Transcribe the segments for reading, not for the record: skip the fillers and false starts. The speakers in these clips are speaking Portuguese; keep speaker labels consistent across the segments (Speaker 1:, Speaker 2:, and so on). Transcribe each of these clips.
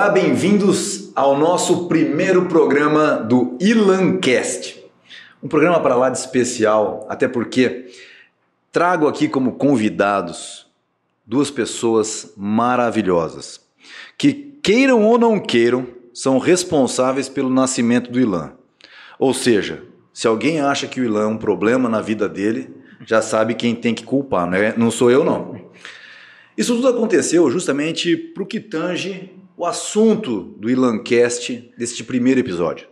Speaker 1: Olá, bem-vindos ao nosso primeiro programa do Ilancast. Um programa para lá de especial, até porque trago aqui como convidados duas pessoas maravilhosas, que queiram ou não queiram, são responsáveis pelo nascimento do Ilan. Ou seja, se alguém acha que o Ilan é um problema na vida dele, já sabe quem tem que culpar, né? Não sou eu, não. Isso tudo aconteceu justamente para o que tange o assunto do Ilancast deste primeiro episódio.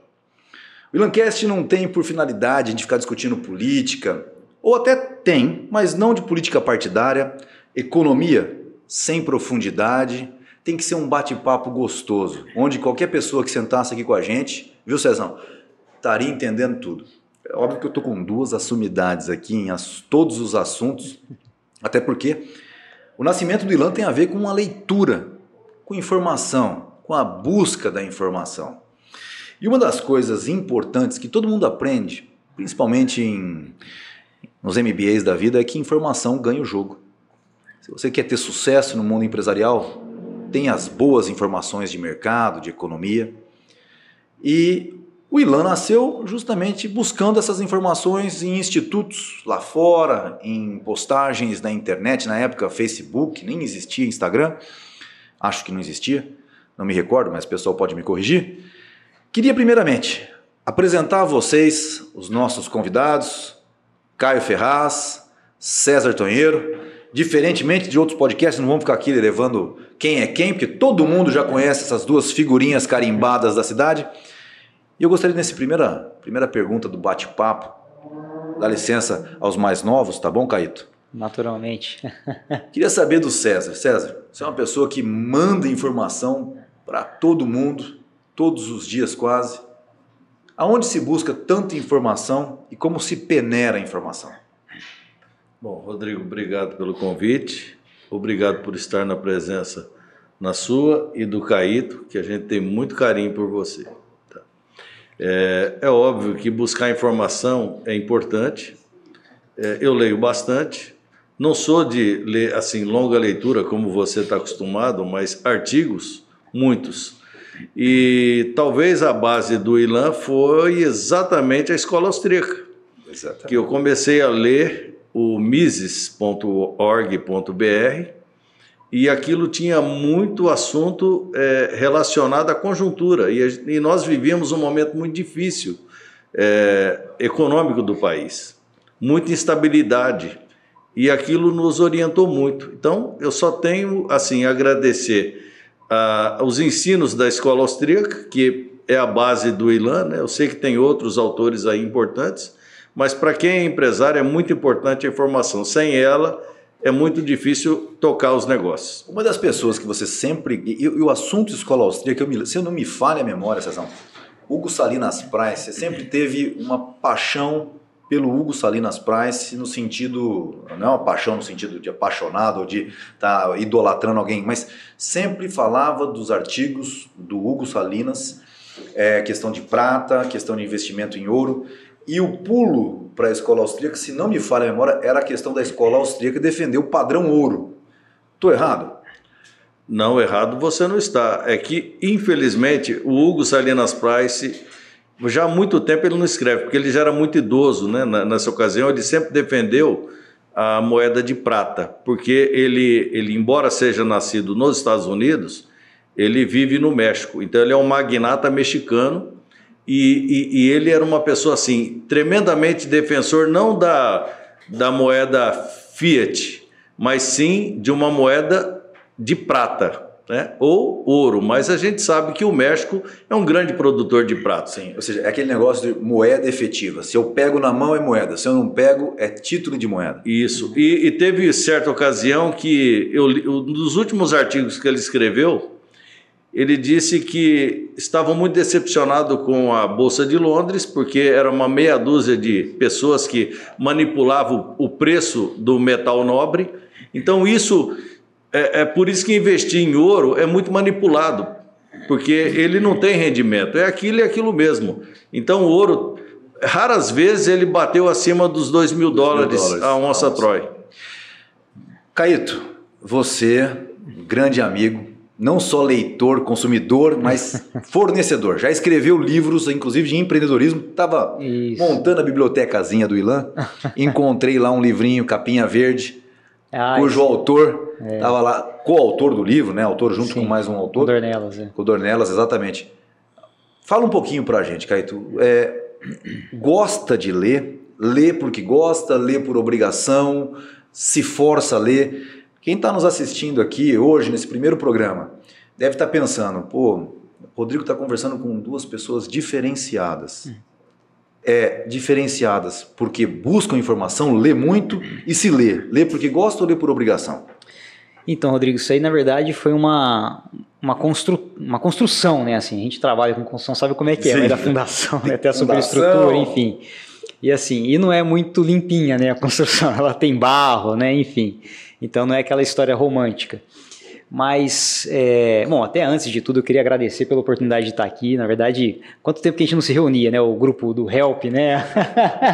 Speaker 1: O Ilancast não tem por finalidade de ficar discutindo política, ou até tem, mas não de política partidária, economia sem profundidade. Tem que ser um bate-papo gostoso, onde qualquer pessoa que sentasse aqui com a gente, viu, Cezão, estaria entendendo tudo. É óbvio que eu estou com duas assumidades aqui em todos os assuntos, até porque o nascimento do Ilan tem a ver com uma leitura, com informação, com a busca da informação. E uma das coisas importantes que todo mundo aprende, principalmente nos MBAs da vida, é que informação ganha o jogo. Se você quer ter sucesso no mundo empresarial, tenha as boas informações de mercado, de economia. E o Ilan nasceu justamente buscando essas informações em institutos lá fora, em postagens na internet, na época Facebook, nem existia Instagram. Acho que não existia, não me recordo, mas o pessoal pode me corrigir. Queria primeiramente apresentar a vocês os nossos convidados, Caio Ferraz, César Tonheiro. Diferentemente de outros podcasts, não vamos ficar aqui levando quem é quem, porque todo mundo já conhece essas duas figurinhas carimbadas da cidade. E eu gostaria, nessa primeira pergunta do bate-papo, dar licença aos mais novos, tá bom, Caíto?
Speaker 2: Naturalmente.
Speaker 1: Queria saber do César. César, você é uma pessoa que manda informação para todo mundo, todos os dias quase. Aonde se busca tanta informação e como se peneira a informação?
Speaker 3: Bom, Rodrigo, obrigado pelo convite. Obrigado por estar na presença na sua e do Caíto, que a gente tem muito carinho por você. Tá? É óbvio que buscar informação é importante. Eu leio bastante. Não sou de ler assim longa leitura como você está acostumado, mas artigos, muitos. E talvez a base do Ilan foi exatamente a escola austríaca. Exatamente. Que eu comecei a ler o mises.org.br e aquilo tinha muito assunto relacionado à conjuntura. E nós vivíamos um momento muito difícil econômico do país, muita instabilidade. E aquilo nos orientou muito. Então, eu só tenho, assim, a agradecer os ensinos da escola austríaca, que é a base do Ilan, né? Eu sei que tem outros autores aí importantes, mas para quem é empresário é muito importante a informação. Sem ela, é muito difícil tocar os negócios.
Speaker 1: Uma das pessoas que você sempre... E o assunto escola austríaca, se eu não me falha a memória, Cezão, Hugo Salinas Price, você sempre teve uma paixão pelo Hugo Salinas Price, no sentido, não é uma paixão no sentido de apaixonado ou de estar idolatrando alguém, mas sempre falava dos artigos do Hugo Salinas, questão de prata, questão de investimento em ouro, e o pulo para a escola austríaca, se não me falha a memória, era a questão da escola austríaca defender o padrão ouro. Estou errado?
Speaker 3: Não, errado você não está. É que, infelizmente, o Hugo Salinas Price... Já há muito tempo ele não escreve, porque ele já era muito idoso, né? Nessa ocasião. Ele sempre defendeu a moeda de prata, porque ele, embora seja nascido nos Estados Unidos, ele vive no México. Então ele é um magnata mexicano e ele era uma pessoa assim, tremendamente defensor não da moeda Fiat, mas sim de uma moeda de prata, né? Ou ouro, mas a gente sabe que o México é um grande produtor de prata.
Speaker 1: Sim, ou seja, é aquele negócio de moeda efetiva. Se eu pego na mão é moeda, se eu não pego é título de moeda.
Speaker 3: Isso, e teve certa ocasião que, nos últimos artigos que ele escreveu, ele disse que estavam muito decepcionados com a Bolsa de Londres, porque era uma meia dúzia de pessoas que manipulavam o preço do metal nobre. Então isso... É por isso que investir em ouro é muito manipulado, porque ele não tem rendimento, é aquilo e aquilo mesmo. Então o ouro, raras vezes ele bateu acima dos $2.000 a onça Troy.
Speaker 1: Caíto, você, grande amigo, não só leitor, consumidor, mas fornecedor. Já escreveu livros, inclusive de empreendedorismo. Estava montando a bibliotecazinha do Ilan, encontrei lá um livrinho, capinha verde, cujo autor estava lá, coautor do livro, né? Autor junto com mais um autor.
Speaker 3: Com Dornelas.
Speaker 1: Com Dornelas, exatamente. Fala um pouquinho pra gente, Caíto. Gosta de ler? Lê porque gosta, lê por obrigação, se força a ler. Quem está nos assistindo aqui hoje, nesse primeiro programa, deve estar pensando, pô, o Rodrigo está conversando com duas pessoas diferenciadas. Diferenciadas porque buscam informação, lê muito e se lê. Lê porque gosta ou lê por obrigação?
Speaker 2: Então, Rodrigo, isso aí na verdade foi uma construção, né? Assim, a gente trabalha com construção, sabe como é que é, né? Da fundação, né? Até a superestrutura, enfim. E assim, e não é muito limpinha, né? A construção, ela tem barro, né? Enfim, então não é aquela história romântica. Mas, bom, até antes de tudo eu queria agradecer pela oportunidade de estar aqui. Na verdade, quanto tempo que a gente não se reunia, né? O grupo do Help, né?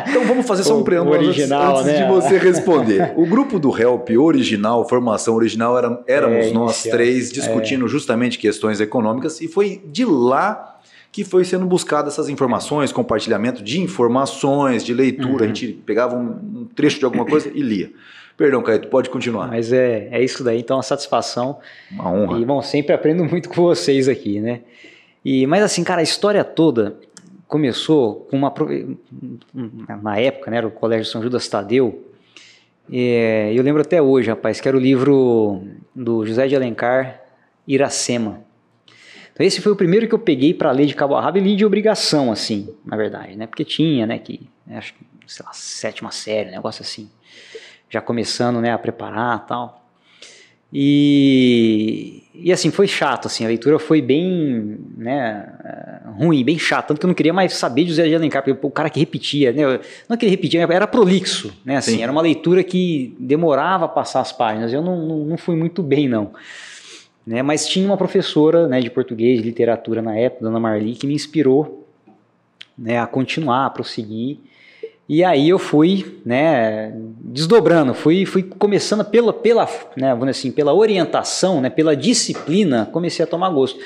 Speaker 1: Então vamos fazer só um preâmbulo
Speaker 2: original,
Speaker 1: antes
Speaker 2: né?
Speaker 1: de você responder. O grupo do Help original, formação original, éramos nós três discutindo justamente questões econômicas e foi de lá que foi sendo buscado essas informações, compartilhamento de informações, de leitura. A gente pegava um trecho de alguma coisa e lia. Perdão, Caíto, pode continuar.
Speaker 2: Mas é isso daí, então, a satisfação.
Speaker 1: Uma honra.
Speaker 2: E, bom, sempre aprendo muito com vocês aqui, né? Mas assim, cara, a história toda começou com na época, né, era o Colégio São Judas Tadeu. Eu lembro até hoje, rapaz, que era o livro do José de Alencar, Iracema. Então esse foi o primeiro que eu peguei para ler de cabo a rabo e li de obrigação, assim, na verdade, né? Porque tinha, né, acho que, sei lá, 7ª série, negócio assim. Já começando, né, a preparar e tal. E assim, foi chato, assim, a leitura foi bem, né, ruim, bem chata, tanto que eu não queria mais saber de José de Alencar, porque o cara que repetia, né, não que ele repetia, era prolixo, né, assim, era uma leitura que demorava a passar as páginas, eu não fui muito bem, não. Né, mas tinha uma professora, né, de português, de literatura na época, Dona Marli, que me inspirou, né, a continuar, a prosseguir. E aí eu fui, né, desdobrando, fui começando né, vamos dizer assim, pela orientação, né, pela disciplina, comecei a tomar gosto.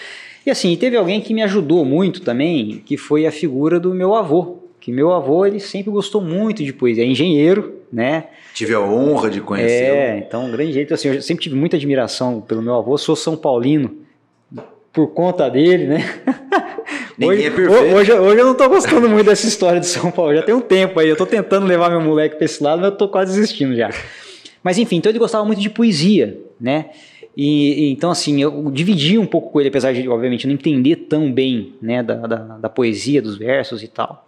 Speaker 2: E assim, teve alguém que me ajudou muito também, que foi a figura do meu avô, que meu avô, ele sempre gostou muito de poesia, é engenheiro, né?
Speaker 1: Tive a honra de conhecê-lo.
Speaker 2: Então, um grande jeito, assim, eu sempre tive muita admiração pelo meu avô, sou São Paulino por conta dele, né?
Speaker 1: Ninguém é perfeito.
Speaker 2: Hoje eu não tô gostando muito dessa história de São Paulo, já tem um tempo aí, eu tô tentando levar meu moleque para esse lado, mas eu tô quase desistindo já. Mas enfim, então ele gostava muito de poesia, né? Então assim, eu dividi um pouco com ele, apesar de, obviamente, não entender tão bem, né, da poesia, dos versos e tal.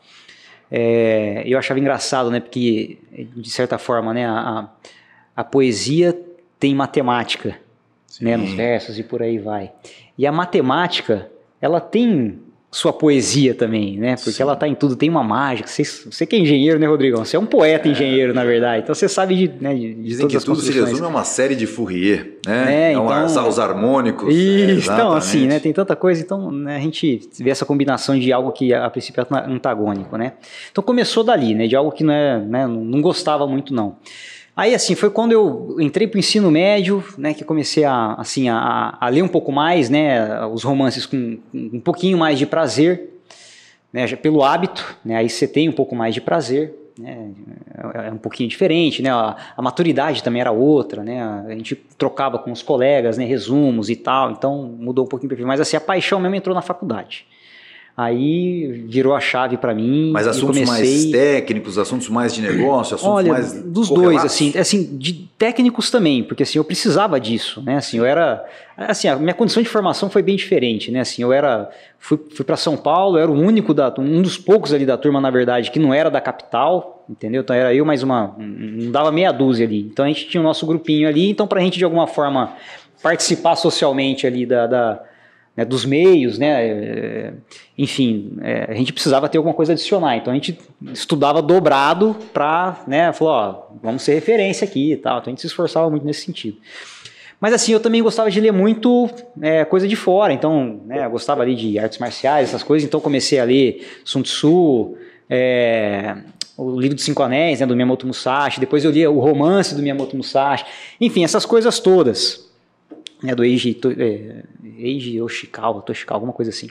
Speaker 2: Eu achava engraçado, né, porque, de certa forma, né, a poesia tem matemática, né, nos versos e por aí vai. E a matemática, ela tem sua poesia também, né? Porque ela tá em tudo, tem uma mágica. Você que é engenheiro, né, Rodrigão? Você é um poeta engenheiro, na verdade. Então você sabe de
Speaker 1: Dizem que tudo se resume a uma série de Fourier, né?
Speaker 2: Então,
Speaker 1: os harmônicos.
Speaker 2: Então, assim, né? Tem tanta coisa. Então, né, a gente vê essa combinação de algo que a princípio é antagônico, né? Então começou dali, né? De algo que não gostava muito, não. Aí, assim, foi quando eu entrei para o ensino médio, né, que comecei a ler um pouco mais, né, os romances com um pouquinho mais de prazer, né, já pelo hábito, né, aí você tem um pouco mais de prazer, né, é um pouquinho diferente, né, a maturidade também era outra, né, a gente trocava com os colegas, né, resumos e tal, então mudou um pouquinho o perfil, mas assim, a paixão mesmo entrou na faculdade. Aí virou a chave para mim.
Speaker 1: Mas assuntos mais técnicos, assuntos mais de negócio, assuntos mais
Speaker 2: dos dois, assim, de técnicos também, porque assim, eu precisava disso, né? Assim, a minha condição de formação foi bem diferente, né? Assim, fui para São Paulo, eu era o único um dos poucos ali da turma, na verdade, que não era da capital, entendeu? Então era eu mais não dava meia dúzia ali. Então a gente tinha o nosso grupinho ali, então pra gente de alguma forma participar socialmente ali né, dos meios, né, enfim, a gente precisava ter alguma coisa a adicionar, então a gente estudava dobrado para, né, falou, ó, vamos ser referência aqui e tal, então a gente se esforçava muito nesse sentido. Mas assim, eu também gostava de ler muito coisa de fora, então, né, eu gostava ali de artes marciais, essas coisas, então comecei a ler Sun Tzu, o livro dos 5 Anéis, né, do Miyamoto Musashi, depois eu li o romance do Miyamoto Musashi, enfim, essas coisas todas, né, do Eiji Eiji Yoshikawa, alguma coisa assim.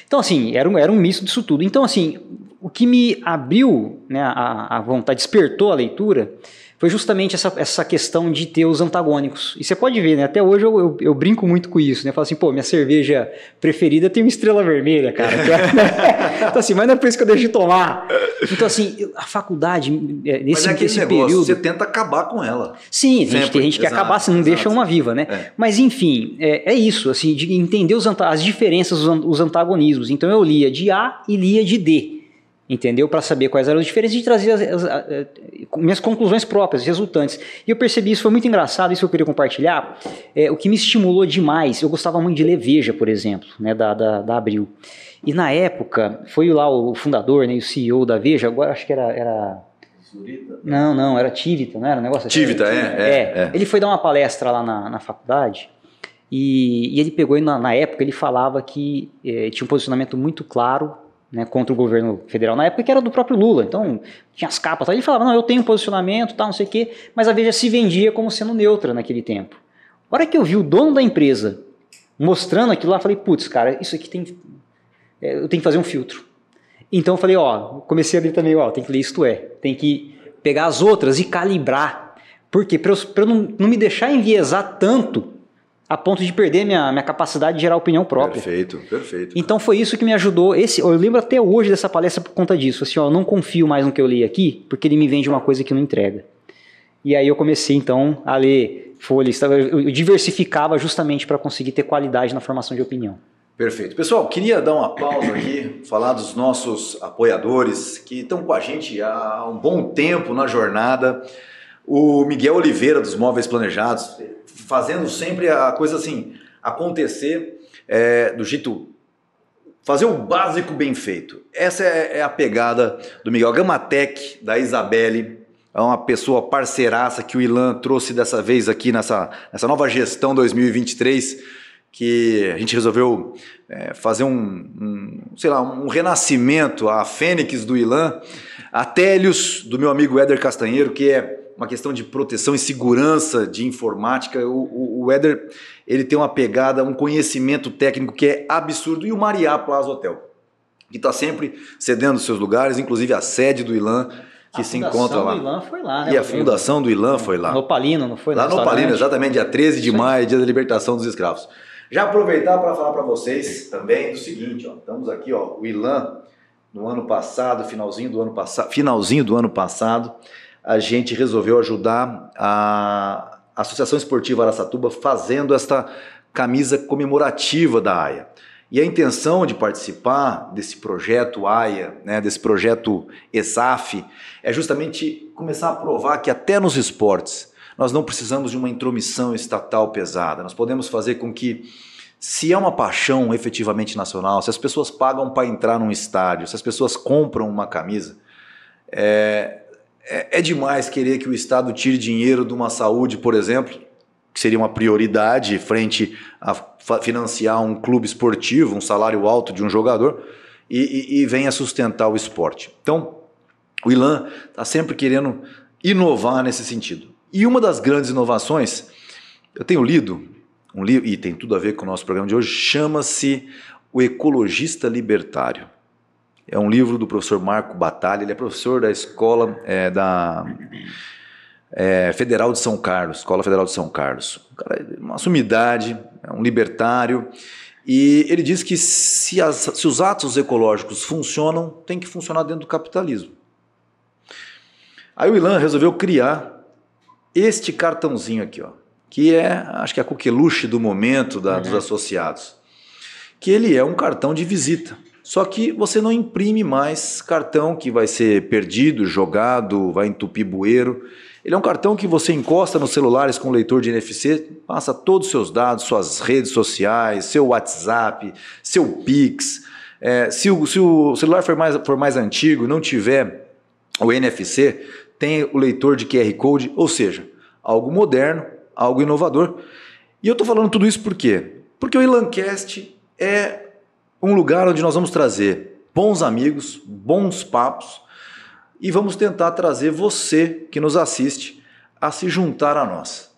Speaker 2: Então, assim, era um misto disso tudo. Então, assim, o que me abriu, né, a vontade, despertou a leitura, foi justamente essa questão de ter os antagônicos. E você pode ver, né? Até hoje eu brinco muito com isso, né? Eu falo assim, pô, minha cerveja preferida tem uma estrela vermelha, cara. Então assim, mas não é por isso que eu deixo de tomar. Então assim, a faculdade, nesse período...
Speaker 1: Você tenta acabar com ela.
Speaker 2: Sim, tem gente que acaba, se não deixa uma viva, né? Mas enfim, é isso, assim, de entender as diferenças, os antagonismos. Então eu lia de A e lia de D. Entendeu? Para saber quais eram as diferenças e trazer minhas conclusões próprias, resultantes. E eu percebi isso, foi muito engraçado, isso que eu queria compartilhar. O que me estimulou demais, eu gostava muito de ler Veja, por exemplo, né, da Abril. E na época, foi lá o fundador, né, o CEO da Veja, agora acho que era... Não, era Tivita, não era um negócio assim?
Speaker 1: Tivita,
Speaker 2: Ele foi dar uma palestra lá na faculdade e ele pegou, e na época, ele falava que tinha um posicionamento muito claro, né, contra o governo federal na época, que era do próprio Lula. Então, tinha as capas, ele falava, não, eu tenho um posicionamento, tal, não sei o quê, mas a Veja se vendia como sendo neutra naquele tempo. A hora que eu vi o dono da empresa mostrando aquilo lá, eu falei, putz, cara, isso aqui eu tenho que fazer um filtro. Então eu falei, comecei a ler também, tem que ler Isto É, tem que pegar as outras e calibrar. Por quê? Para eu não me deixar enviesar tanto a ponto de perder minha capacidade de gerar opinião própria.
Speaker 1: Perfeito.
Speaker 2: Então foi isso que me ajudou. Eu lembro até hoje dessa palestra por conta disso. Assim, eu não confio mais no que eu li aqui, porque ele me vende uma coisa que não entrega. E aí eu comecei então a ler folhas. Eu diversificava justamente para conseguir ter qualidade na formação de opinião.
Speaker 1: Perfeito. Pessoal, queria dar uma pausa aqui, falar dos nossos apoiadores que estão com a gente há um bom tempo na jornada. O Miguel Oliveira, dos Móveis Planejados, fazendo sempre a coisa assim acontecer do jeito, fazer o básico bem feito. Essa é a pegada do Miguel. A Gamatec, da Isabelle, é uma pessoa parceiraça que o Ilan trouxe dessa vez aqui nessa nova gestão 2023, que a gente resolveu fazer um renascimento, a Fênix do Ilan. A Télios, do meu amigo Éder Castanheiro, que é uma questão de proteção e segurança de informática. O Éder, ele tem uma pegada, um conhecimento técnico que é absurdo. E o Mariá Plaza Hotel, que está sempre cedendo seus lugares, inclusive a sede do Ilan, que se encontra lá.
Speaker 2: A fundação do Ilan foi lá, né?
Speaker 1: E a fundação do Ilan foi lá.
Speaker 2: No Opalino, não foi?
Speaker 1: Lá no Opalino, exatamente, dia 13 de maio, dia da libertação dos escravos. Já aproveitar para falar para vocês também do seguinte, estamos aqui, o Ilan, no ano passado, finalzinho do ano passado, a gente resolveu ajudar a Associação Esportiva Araçatuba fazendo esta camisa comemorativa da AIA. E a intenção de participar desse projeto AIA, né, desse projeto ESAF, é justamente começar a provar que até nos esportes nós não precisamos de uma intromissão estatal pesada. Nós podemos fazer com que, se é uma paixão efetivamente nacional, se as pessoas pagam para entrar num estádio, se as pessoas compram uma camisa, é demais querer que o Estado tire dinheiro de uma saúde, por exemplo, que seria uma prioridade frente a financiar um clube esportivo, um salário alto de um jogador, e venha sustentar o esporte. Então, o Ilan está sempre querendo inovar nesse sentido. E uma das grandes inovações, eu tenho lido um livro, e tem tudo a ver com o nosso programa de hoje, chama-se O Ecologista Libertário. É um livro do professor Marco Batalha, ele é professor da escola Federal de São Carlos, Escola Federal de São Carlos. Um cara, uma sumidade, é um libertário, e ele diz que se os atos ecológicos funcionam, tem que funcionar dentro do capitalismo. Aí o Ilan resolveu criar este cartãozinho aqui, que acho que é a coqueluche do momento dos associados, que ele é um cartão de visita. Só que você não imprime mais cartão que vai ser perdido, jogado, vai entupir bueiro. Ele é um cartão que você encosta nos celulares com leitor de NFC, passa todos os seus dados, suas redes sociais, seu WhatsApp, seu Pix. Se o celular for mais antigo e não tiver o NFC, tem o leitor de QR Code, ou seja, algo moderno, algo inovador. E eu estou falando tudo isso por quê? Porque o Ilancast é um lugar onde nós vamos trazer bons amigos, bons papos, e vamos tentar trazer você que nos assiste a se juntar a nós.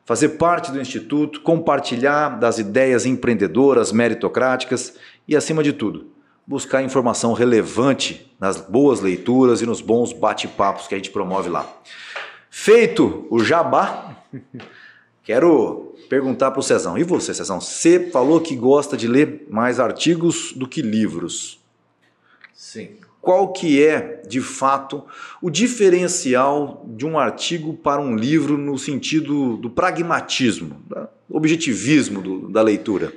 Speaker 1: fazer parte do Instituto, compartilhar das ideias empreendedoras, meritocráticas e, acima de tudo, buscar informação relevante nas boas leituras e nos bons bate-papos que a gente promove lá. Feito o jabá, quero perguntar para o Cezão. E você, Cezão? Você falou que gosta de ler mais artigos do que livros.
Speaker 3: Sim.
Speaker 1: Qual que é, de fato, o diferencial de um artigo para um livro no sentido do pragmatismo, do objetivismo da leitura?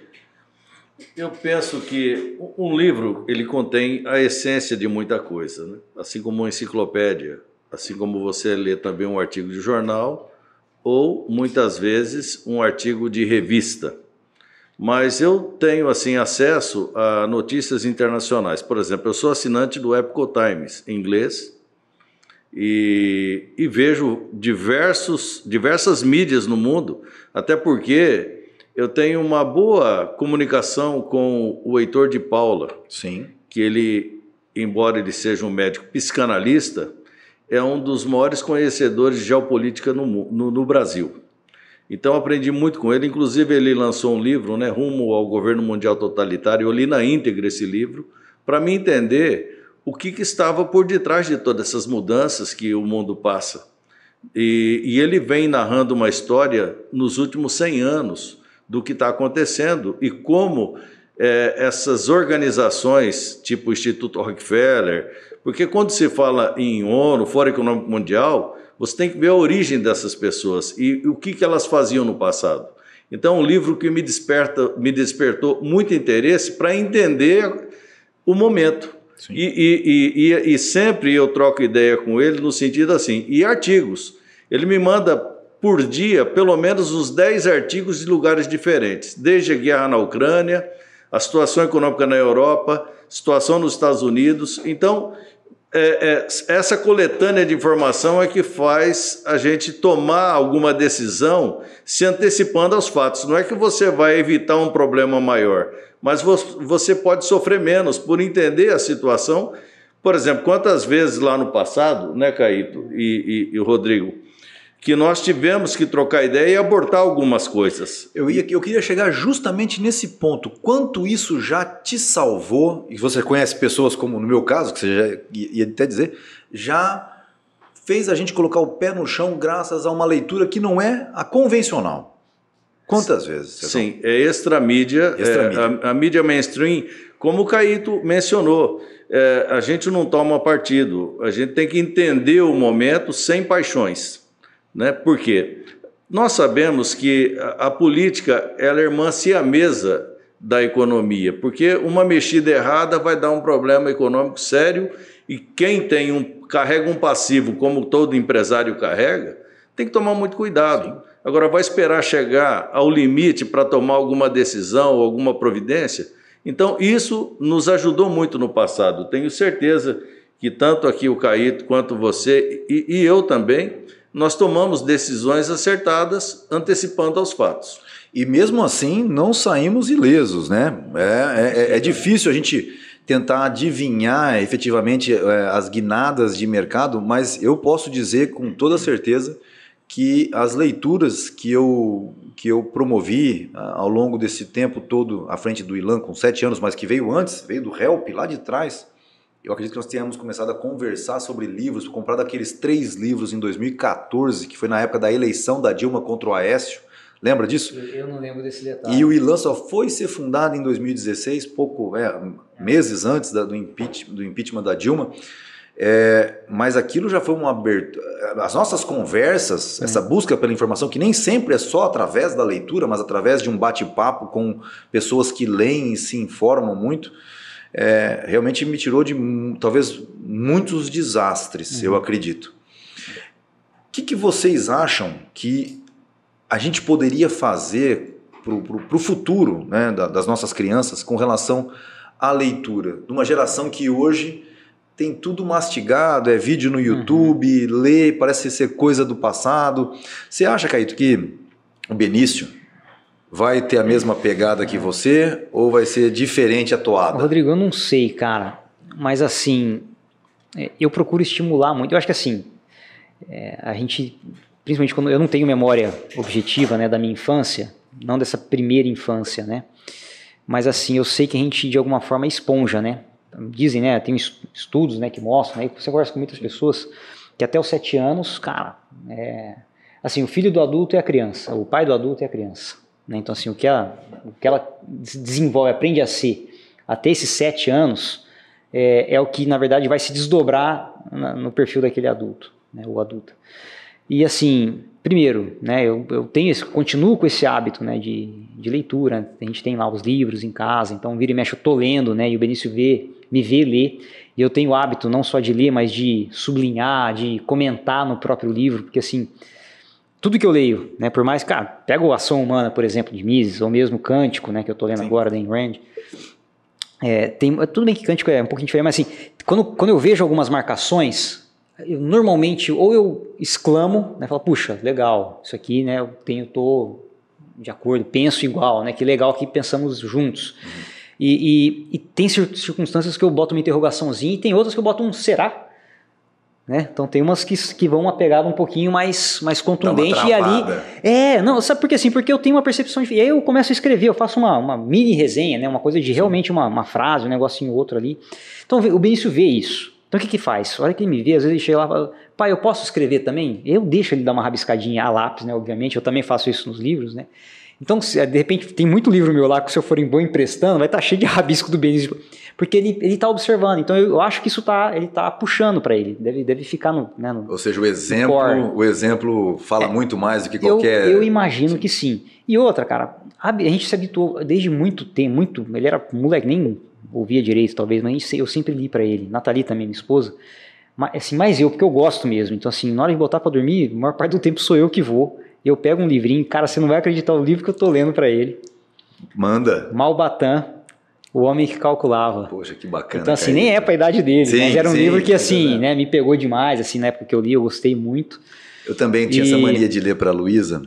Speaker 3: Eu penso que um livro ele contém a essência de muita coisa, né? Assim como uma enciclopédia, assim como você lê também um artigo de jornal ou, muitas vezes, um artigo de revista. Mas eu tenho assim acesso a notícias internacionais. Por exemplo, eu sou assinante do Epoch Times em inglês e vejo diversas mídias no mundo, até porque eu tenho uma boa comunicação com o Heitor de Paula.
Speaker 1: Sim.
Speaker 3: Que ele, embora ele seja um médico psicanalista, é um dos maiores conhecedores de geopolítica no Brasil. Então aprendi muito com ele, inclusive ele lançou um livro, né, Rumo ao Governo Mundial Totalitário. Eu li na íntegra esse livro para me entender o que estava por detrás de todas essas mudanças que o mundo passa. E ele vem narrando uma história nos últimos 100 anos do que está acontecendo e como essas organizações, tipo o Instituto Rockefeller, porque quando se fala em ONU, Fórum Econômico Mundial, você tem que ver a origem dessas pessoas e o que elas faziam no passado. Então, é um livro que me despertou muito interesse para entender o momento. E sempre eu troco ideia com ele no sentido assim, e artigos. Ele me manda por dia pelo menos uns 10 artigos de lugares diferentes, desde a guerra na Ucrânia, a situação econômica na Europa, situação nos Estados Unidos. Então, essa coletânea de informação é que faz a gente tomar alguma decisão se antecipando aos fatos. Não é que você vai evitar um problema maior, mas você pode sofrer menos por entender a situação. Por exemplo, quantas vezes lá no passado, né, Caíto e o Rodrigo, que nós tivemos que trocar ideia e abortar algumas coisas.
Speaker 1: Eu queria chegar justamente nesse ponto. Quanto isso já te salvou, e você conhece pessoas como no meu caso, que você já ia até dizer, já fez a gente colocar o pé no chão graças a uma leitura que não é a convencional. Quantas vezes?
Speaker 3: Sim, é extramídia, a mídia mainstream, como o Caíto mencionou. A gente não toma partido, a gente tem que entender o momento sem paixões. Né? Por quê? Nós sabemos que a política ela é irmã siamesa da economia, porque uma mexida errada vai dar um problema econômico sério e quem carrega um passivo como todo empresário carrega, tem que tomar muito cuidado. Sim. Agora, vai esperar chegar ao limite para tomar alguma decisão ou alguma providência? Então, isso nos ajudou muito no passado. Tenho certeza que tanto aqui o Caíto quanto você e eu também, nós tomamos decisões acertadas antecipando aos fatos.
Speaker 1: E mesmo assim não saímos ilesos, né? É difícil a gente tentar adivinhar efetivamente as guinadas de mercado, mas eu posso dizer com toda certeza que as leituras que eu promovi ao longo desse tempo todo à frente do ILAN, com 7 anos, mas que veio antes, veio do HELP, lá de trás. Eu acredito que nós tenhamos começado a conversar sobre livros, comprado aqueles 3 livros em 2014, que foi na época da eleição da Dilma contra o Aécio. Lembra disso?
Speaker 2: Eu não lembro desse detalhe.
Speaker 1: E o ILAN só foi ser fundado em 2016, meses antes do impeachment da Dilma. Mas aquilo já foi uma abertura. As nossas conversas, essa busca pela informação, que nem sempre é só através da leitura, mas através de um bate-papo com pessoas que leem e se informam muito, realmente me tirou de talvez muitos desastres, eu acredito. O que vocês acham que a gente poderia fazer para o futuro, né, das nossas crianças com relação à leitura? De uma geração que hoje tem tudo mastigado, é vídeo no YouTube, lê, parece ser coisa do passado. Você acha, Caíto, que o Benício vai ter a mesma pegada que você ou vai ser diferente a toada?
Speaker 2: Rodrigo, eu não sei, cara, mas assim, eu procuro estimular muito. Eu acho que assim, a gente principalmente quando eu não tenho memória objetiva, né, da minha infância, não dessa primeira infância, né? Mas assim, eu sei que a gente de alguma forma é esponja, né? Dizem, né, tem estudos, né, que mostram, né, você conversa com muitas pessoas, que até os 7 anos, cara, assim, o filho do adulto é a criança, o pai do adulto é a criança, né? Então assim, o que ela desenvolve, aprende a ser até esses 7 anos, é o que na verdade vai se desdobrar no perfil daquele adulto, né, o adulto. E assim, primeiro, né, eu continuo com esse hábito, né, de leitura. A gente tem lá os livros em casa, então vira e mexe eu tô lendo, né, e o Benício me vê ler, e eu tenho o hábito não só de ler, mas de sublinhar, de comentar no próprio livro, porque assim, tudo que eu leio, né, por mais, cara, pega o Ação Humana, por exemplo, de Mises, ou mesmo Cântico, né, que eu tô lendo agora, da Ayn Rand, tudo bem que Cântico é um pouquinho diferente, mas assim, quando eu vejo algumas marcações, eu normalmente, ou eu exclamo, né, falo, puxa, legal, isso aqui, né, eu tô de acordo, penso igual, né, que legal que pensamos juntos. E tem circunstâncias que eu boto uma interrogaçãozinha e tem outras que eu boto um será, né? Então tem umas que vão uma pegada um pouquinho mais contundente, e ali não, sabe por quê? Assim, porque eu tenho uma percepção e aí eu começo a escrever, eu faço uma mini resenha, né, uma coisa de realmente uma frase, um negocinho outro ali. Então o Benício vê isso. Então o que faz? A hora que ele me vê, às vezes ele chega lá e fala, pai, eu posso escrever também? Eu deixo ele dar uma rabiscadinha a lápis, né, obviamente, eu também faço isso nos livros, né? Então, de repente, tem muito livro meu lá que se eu for em bom emprestando, vai estar cheio de rabisco do Benício, porque ele está observando. Então, eu acho que ele está puxando para ele, deve ficar no...
Speaker 1: Ou seja, o exemplo fala muito mais do que qualquer...
Speaker 2: Eu imagino que sim. E outra, cara, a gente se habituou desde muito tempo, ele era moleque, nem ouvia direito talvez, mas eu sempre li para ele. Nathalie também, minha esposa, assim, mais eu, porque eu gosto mesmo. Então, assim, na hora de botar para dormir, a maior parte do tempo sou eu que vou. Eu pego um livrinho, cara, você não vai acreditar o livro que eu tô lendo para ele.
Speaker 1: Manda.
Speaker 2: Malbatã, O Homem que Calculava.
Speaker 1: Poxa, que bacana.
Speaker 2: Então, assim, nem é para a idade dele,
Speaker 1: sim,
Speaker 2: mas era um livro que, assim, né, me pegou demais, assim, na época que eu li, eu gostei muito.
Speaker 1: Eu também tinha essa mania de ler para a Luísa,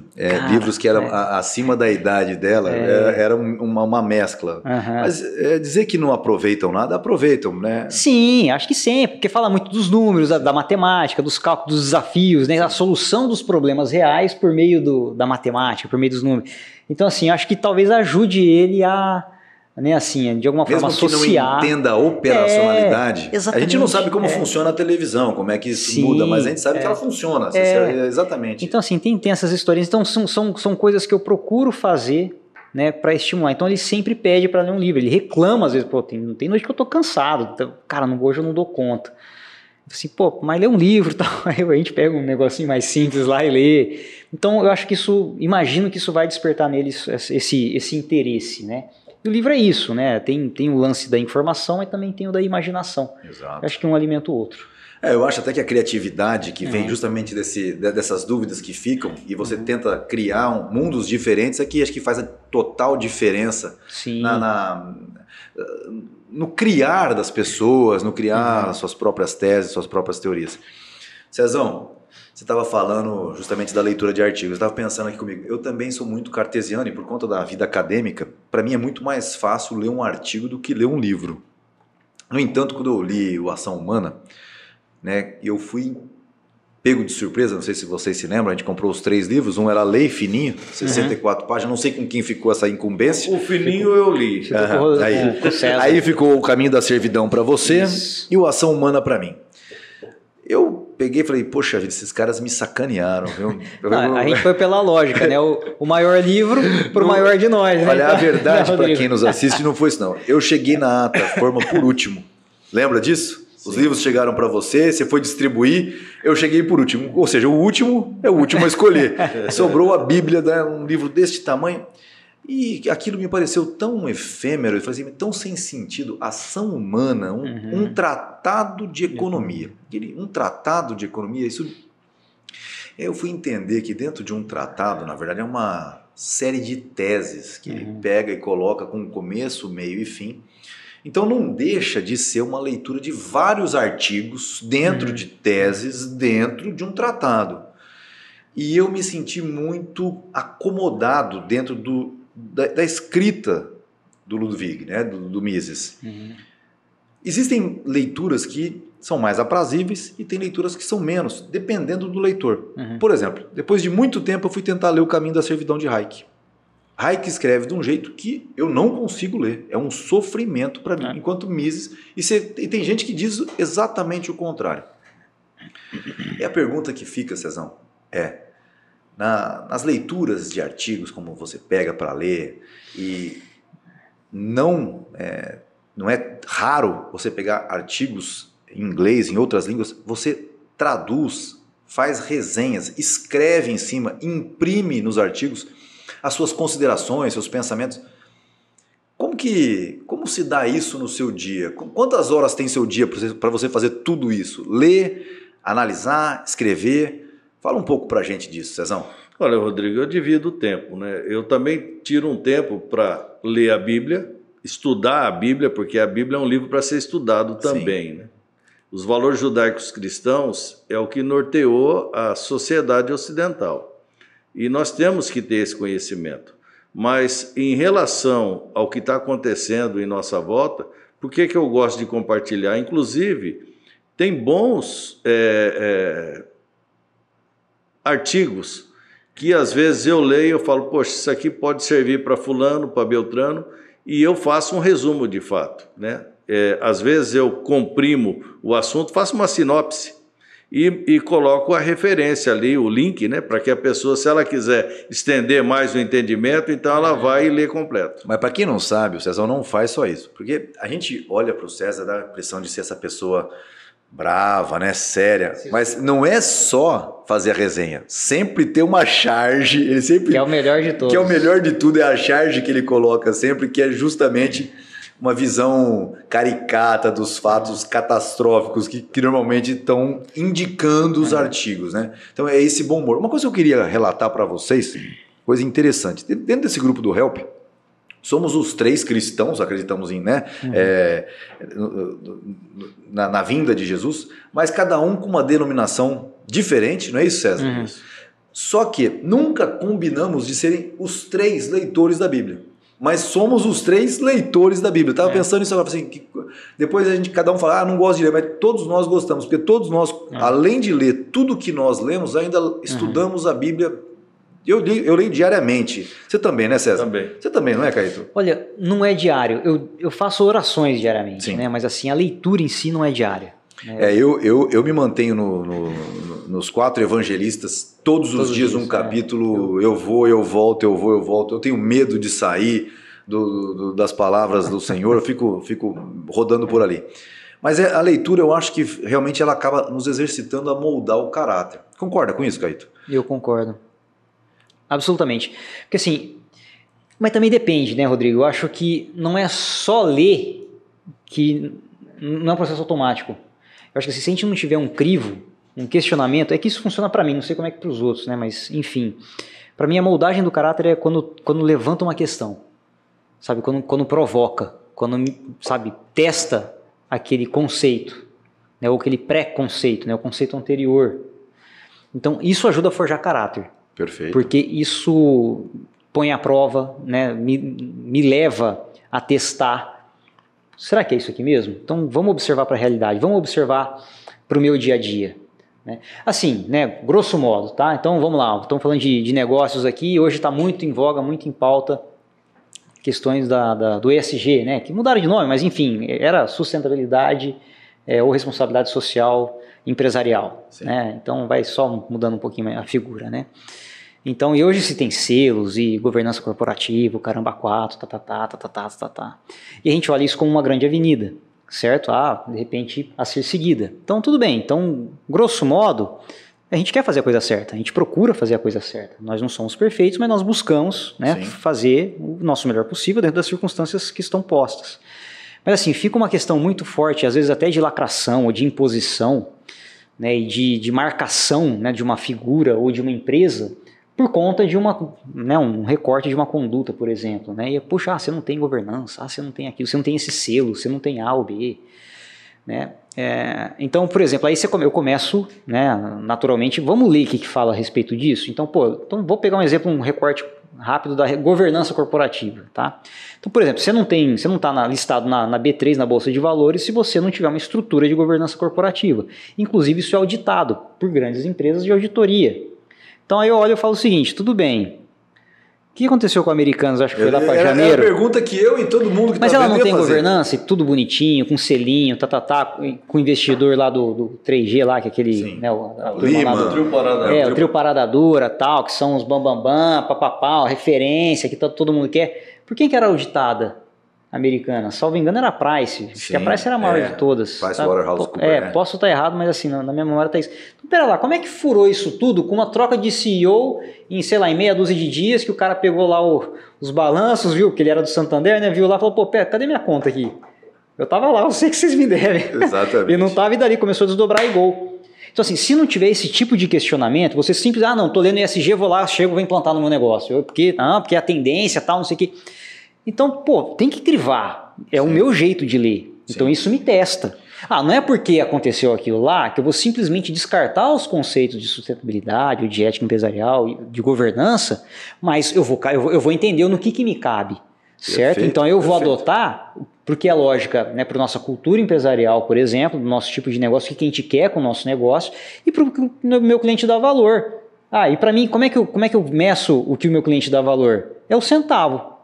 Speaker 1: livros que eram acima da idade dela, era uma mescla. Mas dizer que não aproveitam nada, aproveitam, né?
Speaker 2: Sim, acho que sempre, porque fala muito dos números, da matemática, dos cálculos, dos desafios, né, a solução dos problemas reais por meio da matemática, por meio dos números. Então, assim, acho que talvez ajude ele a... né, assim, de alguma forma associar.
Speaker 1: Mesmo que não entenda a operacionalidade,
Speaker 2: exatamente,
Speaker 1: a gente não sabe como funciona a televisão, como é que isso muda, mas a gente sabe que ela funciona, exatamente.
Speaker 2: Então, assim, tem essas histórias, então são coisas que eu procuro fazer, né, para estimular. Então ele sempre pede para ler um livro, ele reclama às vezes, pô, tem noite que eu tô cansado, então, cara, hoje eu não dou conta. Assim, pô, mas lê um livro, tal. Aí a gente pega um negocinho mais simples lá e lê. Então eu acho que imagino que isso vai despertar neles esse interesse, né? E o livro é isso, né? Tem o lance da informação, mas também tem o da imaginação.
Speaker 1: Exato.
Speaker 2: Eu acho que um alimenta o outro.
Speaker 1: Eu acho até que a criatividade que vem justamente dessas dúvidas que ficam e você tenta criar mundos diferentes é que acho que faz a total diferença no criar das pessoas, no criar suas próprias teses, suas próprias teorias. Cezão, você estava falando justamente da leitura de artigos, eu estava pensando aqui comigo, eu também sou muito cartesiano e por conta da vida acadêmica, para mim é muito mais fácil ler um artigo do que ler um livro. No entanto, quando eu li o Ação Humana, né, eu fui pego de surpresa, não sei se vocês se lembram, a gente comprou os 3 livros, um era Lei Fininho, 64 páginas, não sei com quem ficou essa incumbência.
Speaker 3: O Fininho eu li.
Speaker 1: Aí ficou O Caminho da Servidão para você e o Ação Humana para mim. Eu peguei e falei, poxa vida, esses caras me sacanearam, viu?
Speaker 2: A gente foi pela lógica, né? O maior livro pro maior de nós, né?
Speaker 1: Olha, a verdade para quem nos assiste não foi isso não. Eu cheguei na ata, forma por último. Lembra disso? Os livros chegaram para você foi distribuir, eu cheguei por último. Ou seja, o último é o último a escolher. Sobrou a Bíblia, né, um livro deste tamanho. E aquilo me pareceu tão efêmero, tão sem sentido. Ação Humana, um tratado de economia. Um tratado de economia, isso... Eu fui entender que dentro de um tratado, na verdade, é uma série de teses que ele pega e coloca com começo, meio e fim. Então não deixa de ser uma leitura de vários artigos dentro de teses, dentro de um tratado. E eu me senti muito acomodado dentro da escrita do Ludwig, né, do Mises. Existem leituras que são mais aprazíveis e tem leituras que são menos, dependendo do leitor. Por exemplo, depois de muito tempo eu fui tentar ler O Caminho da Servidão de Hayek. Hayek escreve de um jeito que eu não consigo ler. É um sofrimento para mim, enquanto Mises... E tem gente que diz exatamente o contrário. E a pergunta que fica, Cezão, nas leituras de artigos, como você pega para ler, e não é raro você pegar artigos em inglês, em outras línguas, você traduz, faz resenhas, escreve em cima, imprime nos artigos as suas considerações, seus pensamentos. Como se dá isso no seu dia? Quantas horas tem seu dia para você fazer tudo isso? Ler, analisar, escrever? Fala um pouco para a gente disso, Cezão.
Speaker 3: Olha, Rodrigo, eu divido o tempo, né? Eu também tiro um tempo para ler a Bíblia, estudar a Bíblia, porque a Bíblia é um livro para ser estudado também, né? Os valores judaicos cristãos é o que norteou a sociedade ocidental. E nós temos que ter esse conhecimento. Mas em relação ao que está acontecendo em nossa volta, por que eu gosto de compartilhar? Inclusive, tem bons artigos que às vezes eu leio e eu falo, poxa, isso aqui pode servir para fulano, para Beltrano, e eu faço um resumo de fato, né? Às vezes eu comprimo o assunto, faço uma sinopse e coloco a referência ali, o link, né, para que a pessoa, se ela quiser estender mais o entendimento, então ela vai e lê completo.
Speaker 1: Mas para quem não sabe, o Cezão não faz só isso, porque a gente olha para o César, dá a impressão de ser essa pessoa brava, né, séria, mas não é só fazer a resenha, sempre tem uma charge, ele sempre...
Speaker 2: Que é o melhor de todos.
Speaker 1: Que é o melhor de tudo, é a charge que ele coloca sempre, que é justamente uma visão caricata dos fatos catastróficos que normalmente estão indicando os artigos, né? Então é esse bom humor. Uma coisa que eu queria relatar para vocês, coisa interessante, dentro desse grupo do Help, somos os 3 cristãos, acreditamos em, né? Na vinda de Jesus, mas cada um com uma denominação diferente, não é isso, César? Só que nunca combinamos de serem os 3 leitores da Bíblia. Mas somos os 3 leitores da Bíblia. Eu estava pensando nisso agora, assim, que depois cada um fala, não gosto de ler, mas todos nós gostamos, porque todos nós, além de ler tudo que nós lemos, ainda estudamos a Bíblia. Eu leio diariamente. Você também, né, César?
Speaker 3: Também.
Speaker 1: Você também, não é, Caíto?
Speaker 2: Olha, não é diário. Eu faço orações diariamente, né? Mas assim, a leitura em si não é diária.
Speaker 1: Eu me mantenho nos 4 evangelistas, todos os dias um capítulo, eu vou, eu volto, eu vou, eu volto. Eu tenho medo de sair das palavras do Senhor, eu fico rodando por ali. Mas a leitura, eu acho que realmente ela acaba nos exercitando a moldar o caráter. Concorda com isso, Caíto?
Speaker 2: Eu concordo. Absolutamente. Porque assim, mas também depende, né, Rodrigo? Eu acho que não é só ler que não é um processo automático. Eu acho que se a gente não tiver um crivo, um questionamento, é que isso funciona para mim, não sei como é que para os outros, né? Mas enfim, para mim a moldagem do caráter é quando levanta uma questão, sabe? Quando provoca, quando, sabe, testa aquele conceito, né? Ou aquele pré-conceito, né? O conceito anterior. Então isso ajuda a forjar caráter.
Speaker 1: Perfeito.
Speaker 2: Porque isso põe à prova, né? Me leva a testar. Será que é isso aqui mesmo? Então vamos observar para a realidade, vamos observar para o meu dia a dia. Né? Assim, né, grosso modo, tá? Então vamos lá, estamos falando de negócios aqui, hoje está muito em voga, muito em pauta, questões do ESG, né, que mudaram de nome, mas enfim, era sustentabilidade ou responsabilidade social empresarial. Né? Então vai só mudando um pouquinho a figura, né? Então, e hoje se tem selos e governança corporativa, o caramba 4, E a gente olha isso como uma grande avenida, certo? De repente, a ser seguida. Então, tudo bem. Então, grosso modo, a gente quer fazer a coisa certa, a gente procura fazer a coisa certa. Nós não somos perfeitos, mas nós buscamos, né, fazer o nosso melhor possível dentro das circunstâncias que estão postas. Mas assim, fica uma questão muito forte, às vezes até de lacração ou de imposição, né, e de marcação, né, de uma figura ou de uma empresa, por conta de um recorte de uma conduta, por exemplo. Né? E, puxa, você não tem governança, você não tem aquilo, você não tem esse selo, você não tem A ou B. né? Então, por exemplo, aí eu começo, né, naturalmente, vamos ler o que fala a respeito disso? Então, então vou pegar um exemplo, um recorte rápido da governança corporativa, tá? Então, por exemplo, você não está listado na B3, na Bolsa de Valores, se você não tiver uma estrutura de governança corporativa. Inclusive, isso é auditado por grandes empresas de auditoria. Então, aí eu olho e falo o seguinte, tudo bem, o que aconteceu com Americanas? Acho que foi lá para janeiro.
Speaker 1: É a pergunta que eu e todo mundo que
Speaker 2: Mas
Speaker 1: tá
Speaker 2: ela não
Speaker 1: vendo
Speaker 2: tem
Speaker 1: ia fazer.
Speaker 2: governança, e tudo bonitinho, com selinho, com o investidor lá do 3G lá, que é aquele... Né,
Speaker 1: Lima,
Speaker 3: o Trio Parada.
Speaker 2: o Trio Parada Dura, tal, que são os bambambam, papapá, referência, que todo mundo quer. Por quem que era auditada? Americana, salvo engano era a Price, acho que a Price era a maior de todas.
Speaker 1: PricewaterhouseCoopers.
Speaker 2: Posso estar errado, mas assim, na minha memória tá isso. Então, pera lá, como é que furou isso tudo com uma troca de CEO em, sei lá, em meia dúzia de dias, que o cara pegou lá os balanços, viu, que ele era do Santander, né, viu lá e falou, pô, pera, cadê minha conta aqui? Eu tava lá, eu sei que vocês me devem.
Speaker 1: Exatamente.
Speaker 2: E não tava, e dali começou a desdobrar e gol. Então assim, se não tiver esse tipo de questionamento, você simplesmente, não, tô lendo ESG, vou lá, chego, vou implantar no meu negócio. Porque é a tendência, tal, não sei o quê. Então, tem que crivar. É o meu jeito de ler. Então, isso me testa. Não é porque aconteceu aquilo lá que eu vou simplesmente descartar os conceitos de sustentabilidade, ou de ética empresarial, de governança, mas eu vou entender no que me cabe. Certo?
Speaker 1: Perfeito,
Speaker 2: então, eu vou adotar, porque é lógica, né, para a nossa cultura empresarial, por exemplo, do nosso tipo de negócio, o que a gente quer com o nosso negócio, e para o meu cliente dá valor. E para mim, como é que eu meço o que o meu cliente dá valor? É o centavo.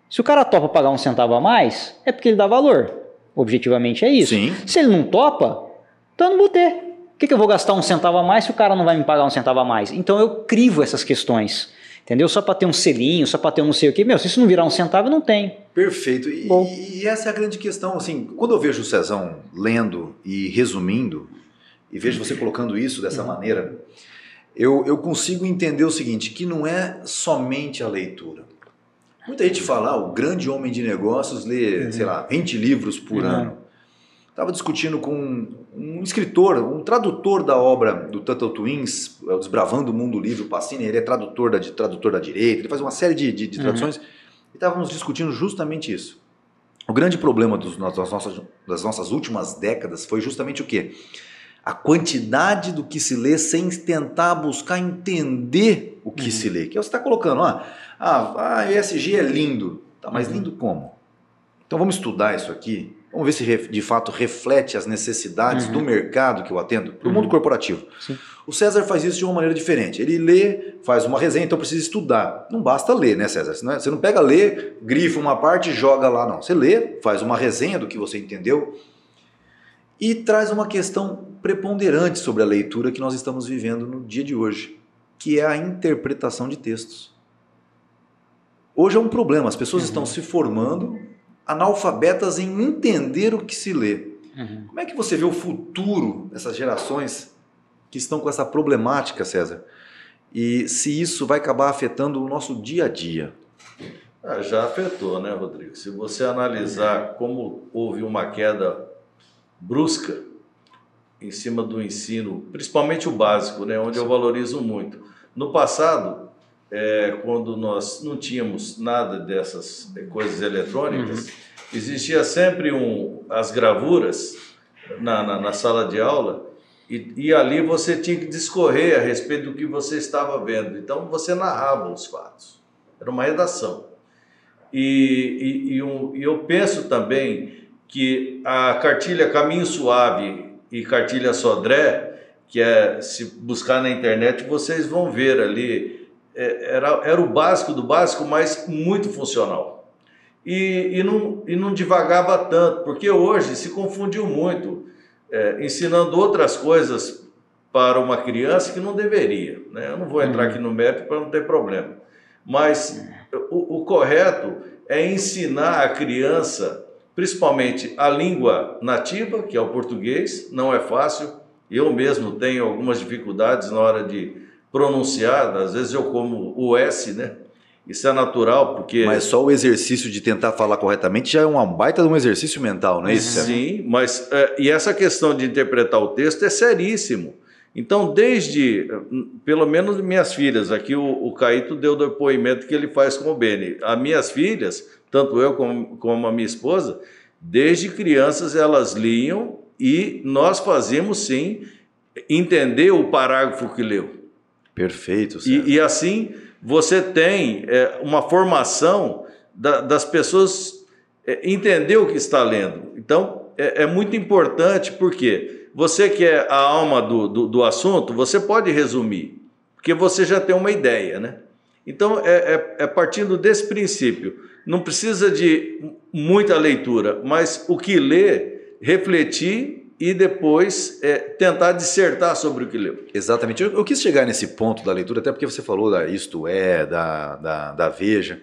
Speaker 2: Se o cara topa pagar um centavo a mais, é porque ele dá valor. Objetivamente é isso.
Speaker 1: Sim.
Speaker 2: Se ele não topa, então eu não vou ter. Por que eu vou gastar um centavo a mais se o cara não vai me pagar um centavo a mais? Então eu crivo essas questões. Entendeu? Só para ter um selinho, só para ter um não sei o quê. Se isso não virar um centavo, eu não tenho.
Speaker 1: Perfeito. E essa é a grande questão. Assim, quando eu vejo o Cezão lendo e resumindo, e vejo você colocando isso dessa maneira, eu consigo entender o seguinte, que não é somente a leitura. Muita gente fala, o grande homem de negócios lê, sei lá, 20 livros por ano. Estava discutindo com um escritor, um tradutor da obra do Tuttle Twins, o Desbravando o Mundo Livre, o Pacini, ele é tradutor da direita, ele faz uma série de traduções, e estávamos discutindo justamente isso. O grande problema das nossas últimas décadas foi justamente o quê? A quantidade do que se lê sem tentar buscar entender o que se lê. Que você está colocando, ESG é lindo. Tá, mas lindo como? Então vamos estudar isso aqui. Vamos ver se de fato reflete as necessidades do mercado que eu atendo, do mundo corporativo. Sim. O César faz isso de uma maneira diferente. Ele lê, faz uma resenha, então precisa estudar. Não basta ler, né, César? Você não pega ler, grifa uma parte e joga lá, não. Você lê, faz uma resenha do que você entendeu e traz uma questão preponderante sobre a leitura que nós estamos vivendo no dia de hoje, que é a interpretação de textos. Hoje é um problema, as pessoas estão se formando analfabetas em entender o que se lê. Como é que você vê o futuro dessas gerações que estão com essa problemática, César? E se isso vai acabar afetando o nosso dia a dia?
Speaker 3: Já afetou, né, Rodrigo? Se você analisar como houve uma queda brusca em cima do ensino, principalmente o básico, né, onde eu valorizo muito. No passado, quando nós não tínhamos nada dessas coisas eletrônicas, existia sempre as gravuras na sala de aula e ali você tinha que discorrer a respeito do que você estava vendo. Então você narrava os fatos. Era uma redação. E eu penso também que a cartilha Caminho Suave e cartilha Sodré, que se buscar na internet, vocês vão ver ali, era o básico do básico, mas muito funcional. E não divagava tanto, porque hoje se confundiu muito, ensinando outras coisas para uma criança que não deveria, né? Eu não vou entrar aqui no mérito para não ter problema, mas o correto é ensinar a criança, principalmente a língua nativa, que é o português. Não é fácil, eu mesmo tenho algumas dificuldades na hora de pronunciar, às vezes eu como o S, né? Isso é natural, porque...
Speaker 1: Mas só o exercício de tentar falar corretamente já é uma baita de um exercício mental, não é isso?
Speaker 3: Sim, mas e essa questão de interpretar o texto é seríssimo. Então, pelo menos minhas filhas, aqui o Caíto deu o depoimento que ele faz com o Beni. As minhas filhas, tanto eu como a minha esposa, desde crianças elas liam e nós fazemos, sim, entender o parágrafo que leu.
Speaker 1: Perfeito,
Speaker 3: e assim você tem uma formação das pessoas entender o que está lendo. Então, é muito importante, porque você que é a alma do assunto, você pode resumir, porque você já tem uma ideia, né? Então, partindo desse princípio. Não precisa de muita leitura, mas o que lê, refletir e depois tentar dissertar sobre o que leu.
Speaker 1: Exatamente. Eu quis chegar nesse ponto da leitura, até porque você falou da Isto É, da Veja.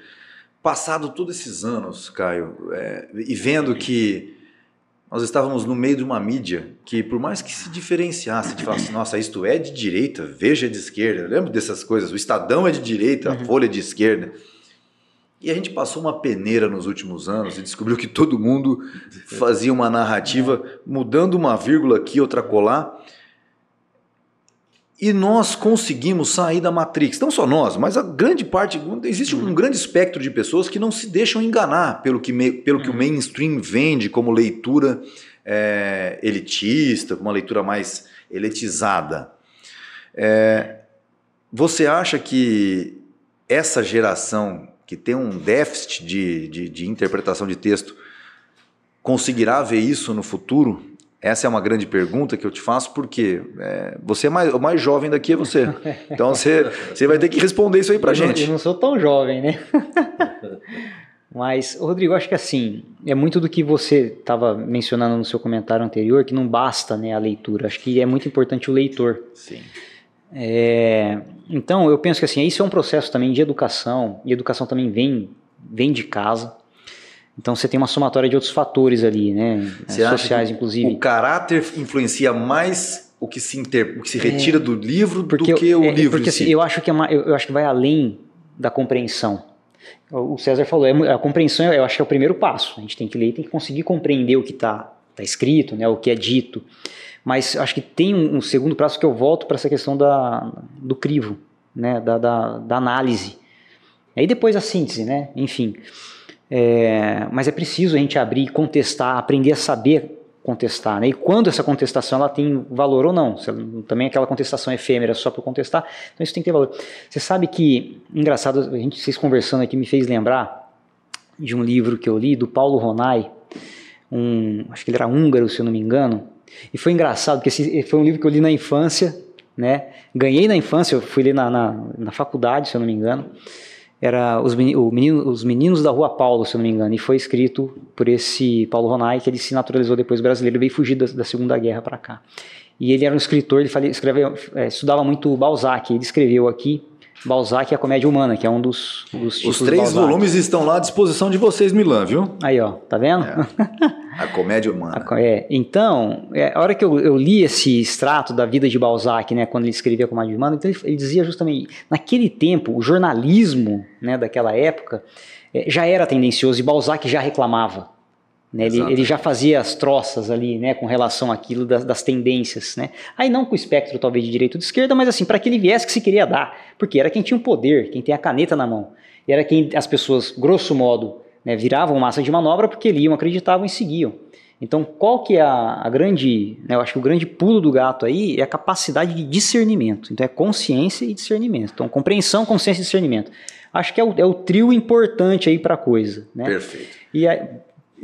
Speaker 1: Passado todos esses anos, Caio, e vendo que nós estávamos no meio de uma mídia que, por mais que se diferenciasse, de falar assim, nossa, Isto É de direita, Veja é de esquerda, eu lembro dessas coisas, o Estadão é de direita, a Folha é de esquerda. E a gente passou uma peneira nos últimos anos e descobriu que todo mundo fazia uma narrativa, mudando uma vírgula aqui, outra colar. E nós conseguimos sair da Matrix. Não só nós, mas a grande parte... Existe um grande espectro de pessoas que não se deixam enganar pelo que o mainstream vende como leitura elitista, como uma leitura mais elitizada. Você acha que essa geração que tem um déficit de interpretação de texto, conseguirá ver isso no futuro? Essa é uma grande pergunta que eu te faço, porque você o mais jovem daqui é você. Então você vai ter que responder isso aí pra gente.
Speaker 2: Eu não sou tão jovem, né? Mas, Rodrigo, acho que assim, é muito do que você estava mencionando no seu comentário anterior, que não basta, né, a leitura. Acho que é muito importante o leitor.
Speaker 1: Sim.
Speaker 2: Então, eu penso que assim, isso é um processo também de educação, e educação também vem de casa. Então, você tem uma somatória de outros fatores ali, né? Sociais, inclusive.
Speaker 1: O caráter influencia mais o que se retira do livro do que o livro
Speaker 2: porque,
Speaker 1: em si.
Speaker 2: Assim, eu acho que vai além da compreensão. O César falou, a compreensão eu acho que é o primeiro passo. A gente tem que ler, tem que conseguir compreender o que está escrito, né, o que é dito. Mas acho que tem um segundo passo que eu volto para essa questão do crivo, né, da análise. Aí depois a síntese, né, enfim. Mas é preciso a gente abrir, contestar, aprender a saber contestar, né? E quando essa contestação ela tem valor ou não. Também aquela contestação efêmera só para contestar, então isso tem que ter valor. Você sabe que, engraçado, vocês conversando aqui me fez lembrar de um livro que eu li, do Paulo Ronay, acho que ele era húngaro, se eu não me engano, e foi engraçado, porque esse foi um livro que eu li na infância, né? Ganhei na infância, eu fui ler na faculdade, se eu não me engano, era Os Meninos da Rua Paulo, se eu não me engano, e foi escrito por esse Paulo Ronay, que ele se naturalizou depois brasileiro, ele veio fugir da Segunda Guerra para cá. E ele era um escritor, ele estudava muito Balzac, ele escreveu aqui Balzac e a Comédia Humana, que é um dos títulos.
Speaker 1: Os 3 volumes estão lá à disposição de vocês, Milan, viu?
Speaker 2: Aí, ó, tá vendo?
Speaker 1: A Comédia Humana.
Speaker 2: Então, a hora que eu li esse extrato da vida de Balzac, né, quando ele escrevia a Comédia Humana, então ele dizia justamente, naquele tempo, o jornalismo, né, daquela época já era tendencioso e Balzac já reclamava. Né, ele já fazia as troças ali, né, com relação àquilo das tendências, né? Aí não com o espectro talvez de direita ou de esquerda, mas assim, para aquele viés que se queria dar, porque era quem tinha o poder, quem tem a caneta na mão, e era quem as pessoas, grosso modo, né, viravam massa de manobra porque liam, acreditavam e seguiam. Então, qual que é a grande, né, eu acho que o grande pulo do gato aí é a capacidade de discernimento. Então, é consciência e discernimento. Então, compreensão, consciência e discernimento. Acho que é o trio importante aí para a coisa, né?
Speaker 1: Perfeito.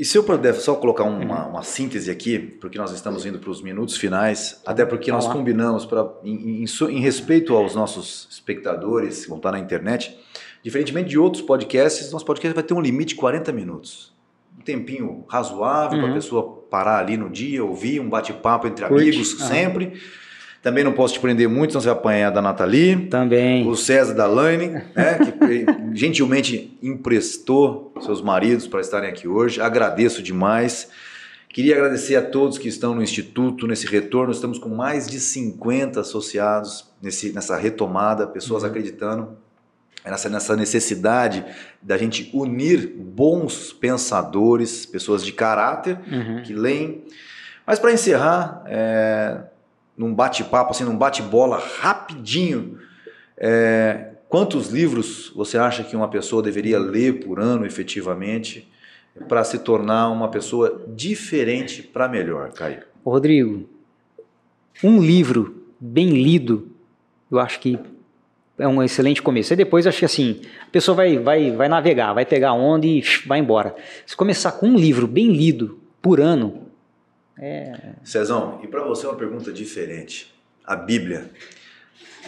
Speaker 2: E
Speaker 1: se eu puder só colocar uma síntese aqui, porque nós estamos indo para os minutos finais, até porque nós combinamos, em respeito aos nossos espectadores que vão estar na internet, diferentemente de outros podcasts, nosso podcast vai ter um limite de 40 minutos. Um tempinho razoável para a pessoa parar ali no dia, ouvir um bate-papo entre amigos, sempre. Também não posso te prender muito, senão você vai apanhar da Nathalie.
Speaker 2: Também.
Speaker 1: O César da Laine, né, que gentilmente emprestou seus maridos para estarem aqui hoje. Agradeço demais. Queria agradecer a todos que estão no Instituto, nesse retorno. Estamos com mais de 50 associados nessa retomada, pessoas acreditando nessa necessidade da gente unir bons pensadores, pessoas de caráter, que leem. Mas para encerrar... num bate-papo, assim, num bate-bola rapidinho, quantos livros você acha que uma pessoa deveria ler por ano efetivamente para se tornar uma pessoa diferente para melhor, Caio?
Speaker 2: Ô, Rodrigo, um livro bem lido, eu acho que é um excelente começo. Aí depois, acho que assim, a pessoa vai navegar, vai pegar a onda e vai embora. Se começar com um livro bem lido por ano,
Speaker 1: Cezão, e para você uma pergunta diferente. A Bíblia,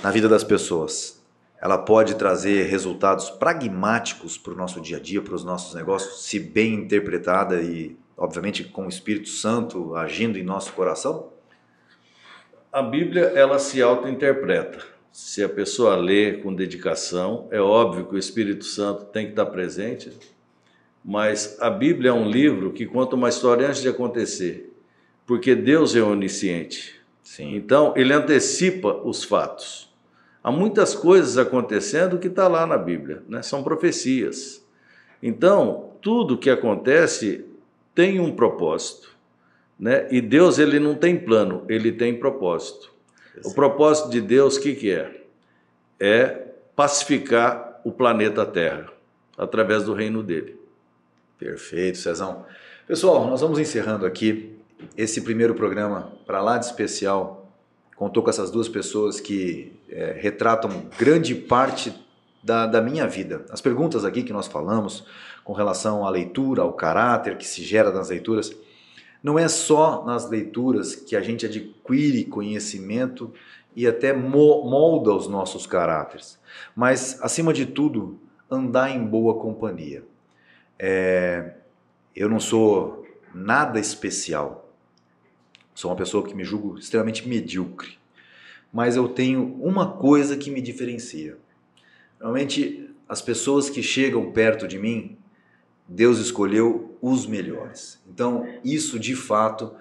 Speaker 1: na vida das pessoas, ela pode trazer resultados pragmáticos para o nosso dia a dia, para os nossos negócios, se bem interpretada e, obviamente, com o Espírito Santo agindo em nosso coração?
Speaker 3: A Bíblia, ela se auto-interpreta. Se a pessoa lê com dedicação, é óbvio que o Espírito Santo tem que estar presente, mas a Bíblia é um livro que conta uma história antes de acontecer, porque Deus é onisciente.
Speaker 1: Sim.
Speaker 3: Então, ele antecipa os fatos. Há muitas coisas acontecendo que está lá na Bíblia, né? São profecias. Então, tudo que acontece tem um propósito, né? E Deus, ele não tem plano, ele tem propósito. O propósito de Deus, o que é? É pacificar o planeta Terra, através do reino dele.
Speaker 1: Perfeito, Cezão. Pessoal, nós vamos encerrando aqui esse primeiro programa para lá de especial. Contou com essas duas pessoas que retratam grande parte da minha vida. As perguntas aqui que nós falamos com relação à leitura, ao caráter que se gera nas leituras, não é só nas leituras que a gente adquire conhecimento e até molda os nossos caráteres, mas, acima de tudo, andar em boa companhia. Eu não sou nada especial, sou uma pessoa que me julgo extremamente medíocre, mas eu tenho uma coisa que me diferencia. Normalmente, as pessoas que chegam perto de mim, Deus escolheu os melhores. Então, isso de fato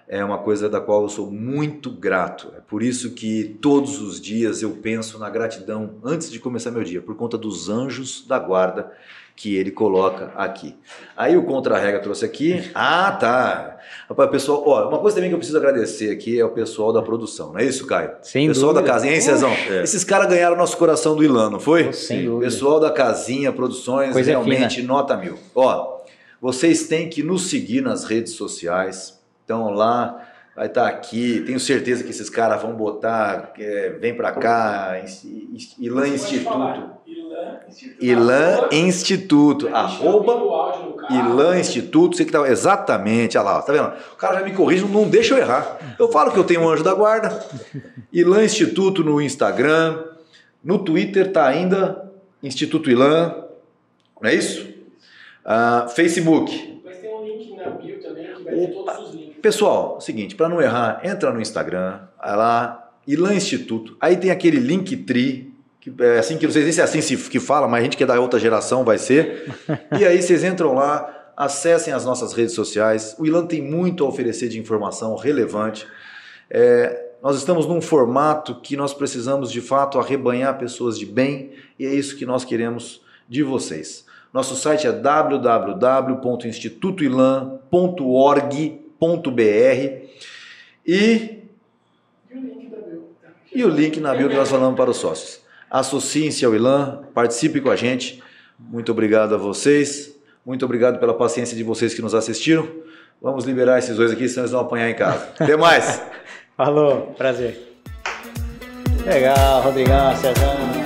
Speaker 1: é uma coisa da qual eu sou muito grato. É por isso que todos os dias eu penso na gratidão antes de começar meu dia, por conta dos anjos da guarda que ele coloca aqui. Aí o Contra-Regra trouxe aqui. Ah, tá. Rapaz, pessoal, ó, uma coisa também que eu preciso agradecer aqui é o pessoal da produção, não é isso, Caio?
Speaker 2: Sem
Speaker 1: pessoal
Speaker 2: dúvida.
Speaker 1: Da casinha, hein, Cezão? Esses caras ganharam o nosso coração do Ilan, não foi?
Speaker 2: Sem dúvida.
Speaker 1: Pessoal da casinha, produções,
Speaker 2: Coisa
Speaker 1: realmente
Speaker 2: fina.
Speaker 1: nota 1000. Ó, vocês têm que nos seguir nas redes sociais. Então lá vai estar aqui. Tenho certeza que esses caras vão botar, vem pra cá, Ilan Instituto. Ilan Instituto, arroba Ilan Instituto, você que tá, exatamente, olha lá, tá vendo? O cara já me corrige, não deixa eu errar. Eu falo que eu tenho um anjo da guarda. Ilan Instituto no Instagram, no Twitter tá ainda Instituto Ilan, não é isso? Facebook.
Speaker 4: Mas tem um link na bio também que vai ter todos os links.
Speaker 1: Pessoal, seguinte, para não errar, entra no Instagram, vai lá, Ilan Instituto, aí tem aquele Linktree, que é assim, que não sei se é assim que fala, mas a gente que é da outra geração vai ser. E aí vocês entram lá, acessem as nossas redes sociais. O Ilan tem muito a oferecer de informação relevante. Nós estamos num formato que nós precisamos de fato arrebanhar pessoas de bem, e é isso que nós queremos de vocês. Nosso site é www.institutoilan.org.br e o link na bio que nós falamos para os sócios. Associem-se ao Ilan, participe com a gente. Muito obrigado a vocês. Muito obrigado pela paciência de vocês que nos assistiram. Vamos liberar esses dois aqui, senão eles vão apanhar em casa. Até mais!
Speaker 2: Falou, prazer. Legal, Rodrigão, Cezão.